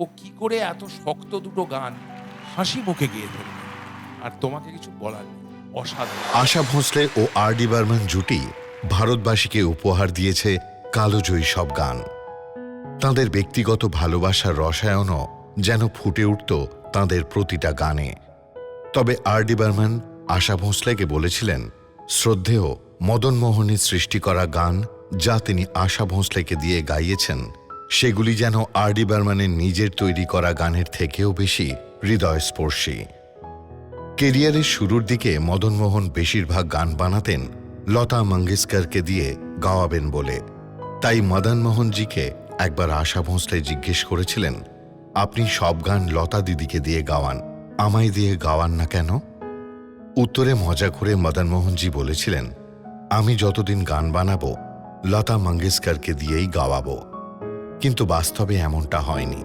ও কি করে এত শক্ত দুটো গান হাসি মুখে গেয়ে ফেলবে। আর তোমাকে কিছু বলার নেই, অসাধারণ। আশা ভোঁসলে ও আর ডি বর্মন জুটি ভারতবাসীকে উপহার দিয়েছে কালোজয়ী সব গান। তাঁদের ব্যক্তিগত ভালোবাসার রসায়নও যেন ফুটে উঠত তাঁদের প্রতিটা গানে। তবে আর ডি বর্মন আশা ভোঁসলেকে বলেছিলেন, শ্রদ্ধেয় মদন মোহনের সৃষ্টি করা গান যা তিনি আশা ভোঁসলেকে দিয়ে গাইয়েছেন, সেগুলি যেন আর ডি বর্মনের নিজের তৈরি করা গানের থেকেও বেশি হৃদয়স্পর্শী। কেরিয়ারের শুরুর দিকে মদন মোহন বেশিরভাগ গান বানাতেন লতা মঙ্গেশকরকে দিয়ে গাওয়াবেন বলে। তাই মদন মোহনজিকে একবার আশা ভোঁসলে জিজ্ঞেস করেছিলেন, আপনি সব গান লতা দিদিকে দিয়ে গাওয়ান, আমায় দিয়ে গাওয়ান না কেন? উত্তরে মজা করে মদন মোহনজি বলেছিলেন, আমি যতদিন গান বানাবো লতা মঙ্গেশকরকে দিয়েই গাওয়াবো। কিন্তু বাস্তবে এমনটা হয়নি।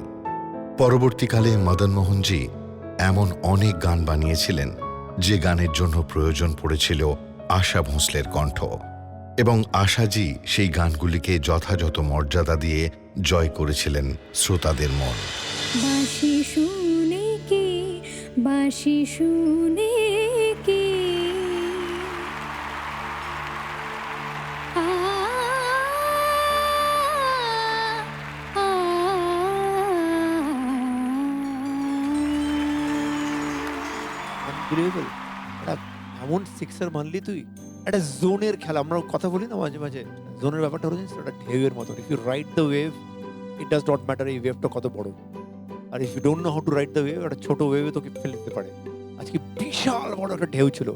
পরবর্তীকালে মদন মোহনজি এমন অনেক গান বানিয়েছিলেন যে গানের জন্য প্রয়োজন পড়েছিল আশা ভোঁসলের কণ্ঠ, এবং আশাজি সেই গানগুলিকে যথাযথ মর্যাদা দিয়ে জয় করেছিলেন শ্রোতাদের মন। বাঁশি শুনে কি, বাঁশি শুনে কি, আ, আ, আনবিলিভেবল। একটা এমন সিক্সার মারলি তুই, একটা জোনের খেলা। আমরা কথা বলি না মাঝে মাঝে, জোনের ব্যাপারটা হলো একটা ঢেউয়ের মতো। If you ride the wave, it does not matter এই ওয়েভটা কত বড়। আর if you don't know how to ride the wave, একটা ছোট ওয়েভে তোকে ফেলে দিতে পারে। আজকে বিশাল বড় একটা ঢেউ ছিল,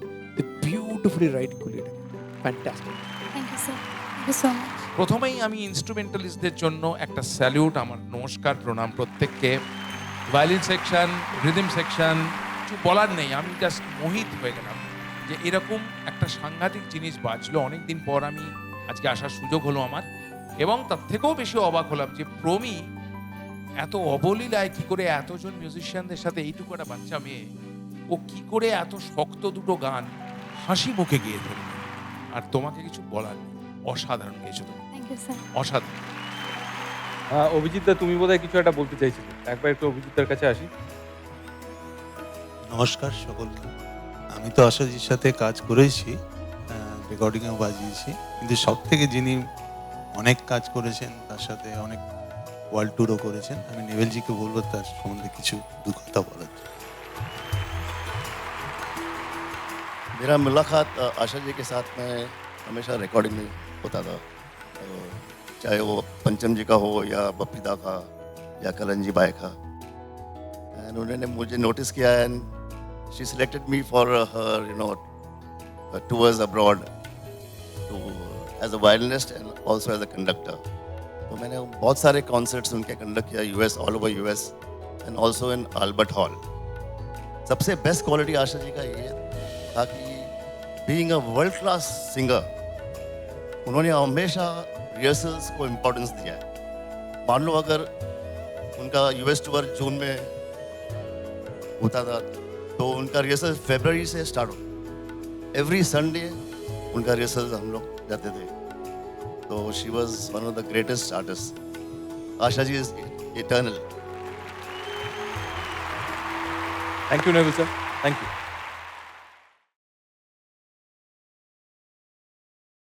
বিউটিফুলি রাইড করলি, এটা fantastic. Thank you sir, thank you so much. প্রথমেই আমি ইনস্ট্রুমেন্টালিস্টদের জন্য একটা স্যালিউট, আমার নমস্কার, প্রণাম প্রত্যেককে। ভায়োলিন সেকশন, রিদম সেকশন, কিছু বলার নেই। আমি জাস্ট মোহিত হয়ে গেলাম যে এরকম একটা সাংঘাতিক জিনিস বাজলো। অনেকদিন পর আমি আজকে আসার সুযোগ হলো আমার, এবং তার থেকেও বেশি অবাক হলাম যে প্রমি এত অবলীলায় কি করে এতজন মিউজিশিয়ানদের সাথে, এইটুকু একটা বাচ্চা মেয়ে, ও কি করে এত শক্ত দুটো গান হাসি মুখে গেয়ে ফেলবে। আর তোমাকে কিছু বলার নেই, অসাধারণ গেয়েছো তুমি, থ্যাংক ইউ স্যার। অভিজিৎ দা, তুমি বোধহয় কিছু একটা বলতে চাইছিলে, একবার একটু অভিজিৎ দার কাছে আসি। নমস্কার সকলকে। আমি তো আশাজির সাথে কাজ করেছি, রেকর্ডিংয়েও বাজিয়েছি, কিন্তু সব থেকে যিনি অনেক কাজ করেছেন, তার সাথে অনেক ওয়ার্ল্ড ট্যুরও করেছেন, আমি নেভেলজিকে বলবো তার সম্বন্ধে কিছু দু কথা বলার জন্য। मेरा मुलाकात आशा जी के साथ में हमेशा रिकॉर्डिंग में होता था, तो चाहे वो पंचम जी का हो या बपीदा का या कलन जी बाई का। एंड उन्होंने मुझे नोटिस किया and she selected me for her tours abroad to as a violinist and also as a conductor. तो मैंने बहुत सारे कॉन्सर्ट्स उनके कंडक्ट किया, US, all over US and also in Albert Hall. सबसे बेस्ट क्वालिटी आशा जी का ये था कि being a world class singer, उन्होंने हमेशा रिहर्सल्स को इम्पोर्टेंस दिया है। मान लो अगर उनका यूएस टूर जून में होता था, तो उनका रिहर्सल फरवरी से स्टार्ट हो, एवरी संडे उनका रिहर्सल हम लोग जाते थे। तो she was one of the greatest artist. Asha ji is eternal. Thank you Neville sir, thank you.